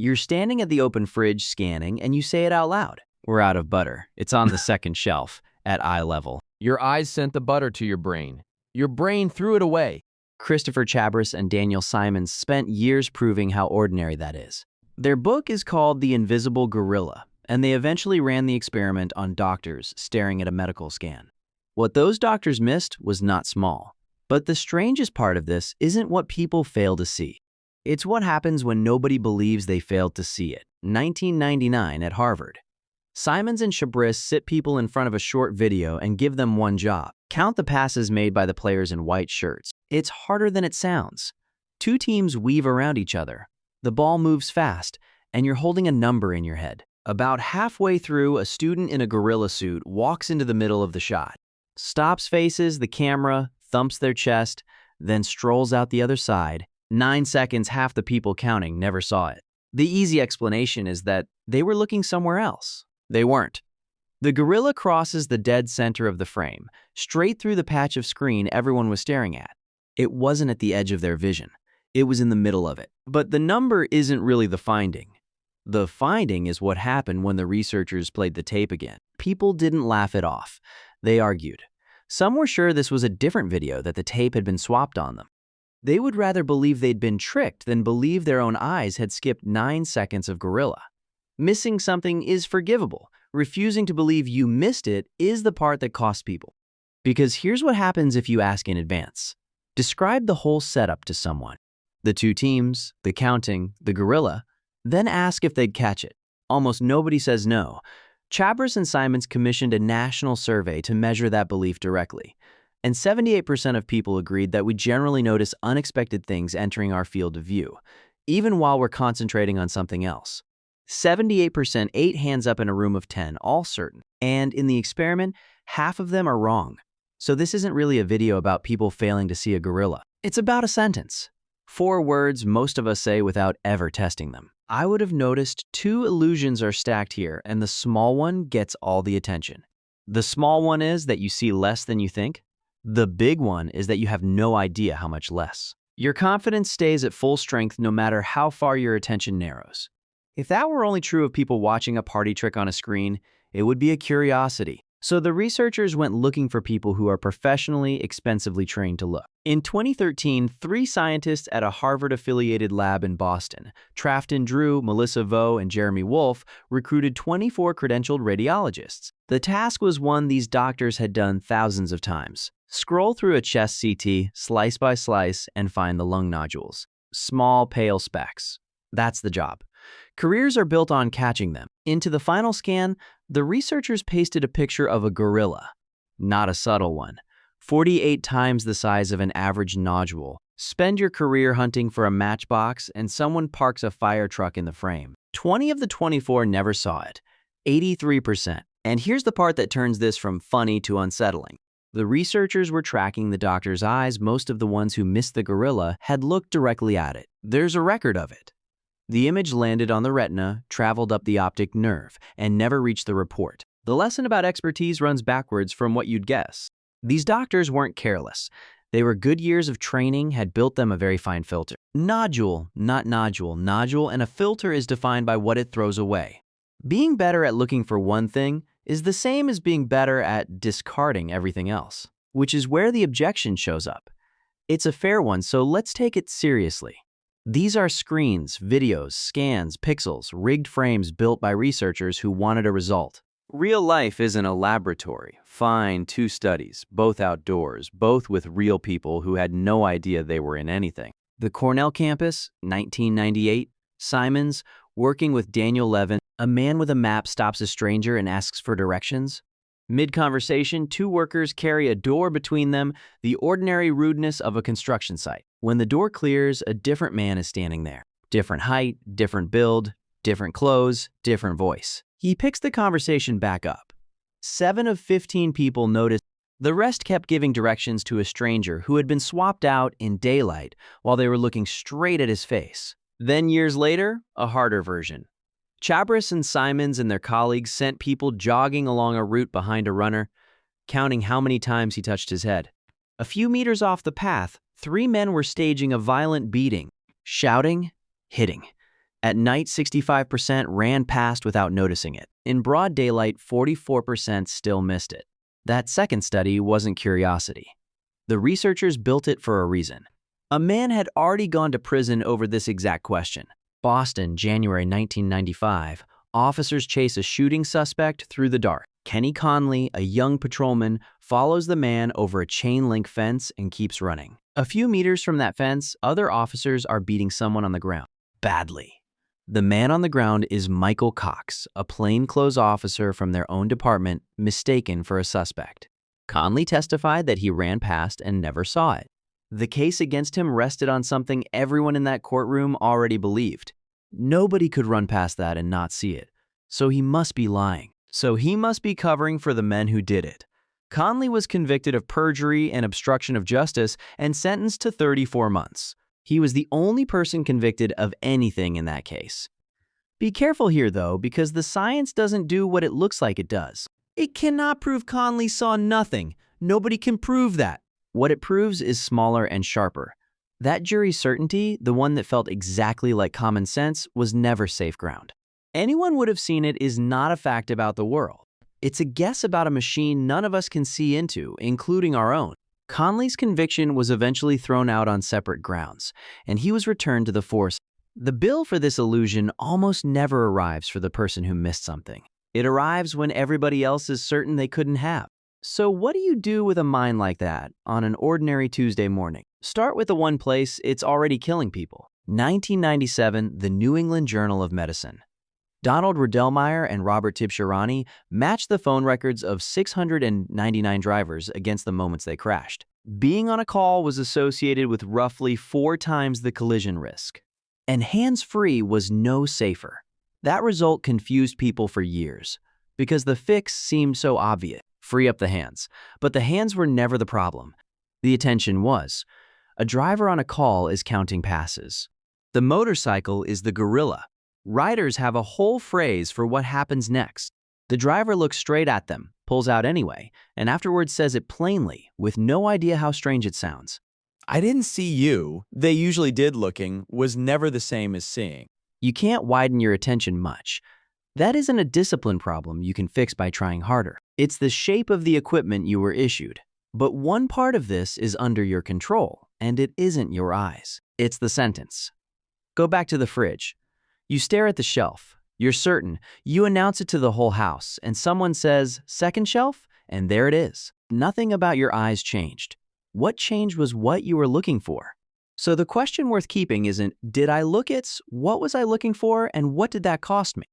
You're standing at the open fridge scanning and you say it out loud. We're out of butter. It's on the second shelf at eye level. Your eyes sent the butter to your brain. Your brain threw it away. Christopher Chabris and Daniel Simons spent years proving how ordinary that is. Their book is called The Invisible Gorilla, and they eventually ran the experiment on doctors staring at a medical scan. What those doctors missed was not small. But the strangest part of this isn't what people fail to see. It's what happens when nobody believes they failed to see it. 1999 at Harvard. Simons and Chabris sit people in front of a short video and give them one job. Count the passes made by the players in white shirts. It's harder than it sounds. Two teams weave around each other. The ball moves fast, and you're holding a number in your head. About halfway through, a student in a gorilla suit walks into the middle of the shot, stops, faces the camera, thumps their chest, then strolls out the other side. 9 seconds, half the people counting never saw it. The easy explanation is that they were looking somewhere else. They weren't. The gorilla crosses the dead center of the frame, straight through the patch of screen everyone was staring at. It wasn't at the edge of their vision. It was in the middle of it. But the number isn't really the finding. The finding is what happened when the researchers played the tape again. People didn't laugh it off. They argued. Some were sure this was a different video, that the tape had been swapped on them. They would rather believe they'd been tricked than believe their own eyes had skipped 9 seconds of gorilla. Missing something is forgivable. Refusing to believe you missed it is the part that costs people. Because here's what happens if you ask in advance. Describe the whole setup to someone. The two teams, the counting, the gorilla. Then ask if they'd catch it. Almost nobody says no. Chabris and Simons commissioned a national survey to measure that belief directly. And 78% of people agreed that we generally notice unexpected things entering our field of view, even while we're concentrating on something else. 78%, 8 hands up in a room of 10, all certain. And in the experiment, half of them are wrong. So this isn't really a video about people failing to see a gorilla. It's about a sentence. 4 words most of us say without ever testing them. I would have noticed 2 illusions are stacked here, and the small one gets all the attention. The small one is that you see less than you think. The big one is that you have no idea how much less. Your confidence stays at full strength no matter how far your attention narrows. If that were only true of people watching a party trick on a screen, it would be a curiosity. So the researchers went looking for people who are professionally, expensively trained to look. In 2013, 3 scientists at a Harvard-affiliated lab in Boston, Trafton Drew, Melissa Vo, and Jeremy Wolfe, recruited 24 credentialed radiologists. The task was one these doctors had done thousands of times. Scroll through a chest CT, slice by slice, and find the lung nodules. Small, pale specks. That's the job. Careers are built on catching them. Into the final scan, the researchers pasted a picture of a gorilla. Not a subtle one. 48 times the size of an average nodule. Spend your career hunting for a matchbox and someone parks a fire truck in the frame. 20 of the 24 never saw it. 83%. And here's the part that turns this from funny to unsettling. The researchers were tracking the doctor's eyes. Most of the ones who missed the gorilla had looked directly at it. There's a record of it. The image landed on the retina, traveled up the optic nerve, and never reached the report. The lesson about expertise runs backwards from what you'd guess. These doctors weren't careless. They were good years of training, had built them a very fine filter. Nodule, not nodule. Nodule and a filter is defined by what it throws away. Being better at looking for one thing is the same as being better at discarding everything else, which is where the objection shows up. It's a fair one, so let's take it seriously. These are screens, videos, scans, pixels, rigged frames built by researchers who wanted a result. Real life isn't a laboratory. Fine, 2 studies, both outdoors, both with real people who had no idea they were in anything. The Cornell campus, 1998, Simons, working with Daniel Levin, a man with a map stops a stranger and asks for directions. Mid-conversation, 2 workers carry a door between them, the ordinary rudeness of a construction site. When the door clears, a different man is standing there. Different height, different build, different clothes, different voice. He picks the conversation back up. 7 of 15 people noticed. The rest kept giving directions to a stranger who had been swapped out in daylight while they were looking straight at his face. Then years later, a harder version. Chabris and Simons and their colleagues sent people jogging along a route behind a runner, counting how many times he touched his head. A few meters off the path, 3 men were staging a violent beating, shouting, hitting. At night, 65% ran past without noticing it. In broad daylight, 44% still missed it. That second study wasn't curiosity. The researchers built it for a reason. A man had already gone to prison over this exact question. Boston, January 1995. Officers chase a shooting suspect through the dark. Kenny Conley, a young patrolman, follows the man over a chain-link fence and keeps running. A few meters from that fence, other officers are beating someone on the ground. Badly. The man on the ground is Michael Cox, a plainclothes officer from their own department, mistaken for a suspect. Conley testified that he ran past and never saw it. The case against him rested on something everyone in that courtroom already believed. Nobody could run past that and not see it. So he must be lying. So he must be covering for the men who did it. Conley was convicted of perjury and obstruction of justice and sentenced to 34 months. He was the only person convicted of anything in that case. Be careful here, though, because the science doesn't do what it looks like it does. It cannot prove Conley saw nothing. Nobody can prove that. What it proves is smaller and sharper. That jury's certainty, the one that felt exactly like common sense, was never safe ground. Anyone would have seen it is not a fact about the world. It's a guess about a machine none of us can see into, including our own. Conley's conviction was eventually thrown out on separate grounds, and he was returned to the force. The bill for this illusion almost never arrives for the person who missed something. It arrives when everybody else is certain they couldn't have. So what do you do with a mind like that on an ordinary Tuesday morning? Start with the one place it's already killing people. 1997, the New England Journal of Medicine. Donald Rodelmeyer and Robert Tibshirani matched the phone records of 699 drivers against the moments they crashed. Being on a call was associated with roughly 4 times the collision risk. And hands-free was no safer. That result confused people for years, because the fix seemed so obvious. Free up the hands. But the hands were never the problem. The attention was. A driver on a call is counting passes. The motorcycle is the gorilla. Riders have a whole phrase for what happens next. The driver looks straight at them, pulls out anyway, and afterwards says it plainly, with no idea how strange it sounds. I didn't see you. They usually did looking was never the same as seeing. You can't widen your attention much. That isn't a discipline problem you can fix by trying harder. It's the shape of the equipment you were issued. But one part of this is under your control, and it isn't your eyes. It's the sentence. Go back to the fridge. You stare at the shelf. You're certain. You announce it to the whole house, and someone says, "Second shelf?" And there it is. Nothing about your eyes changed. What changed was what you were looking for. So the question worth keeping isn't, did I look at, what was I looking for, and what did that cost me?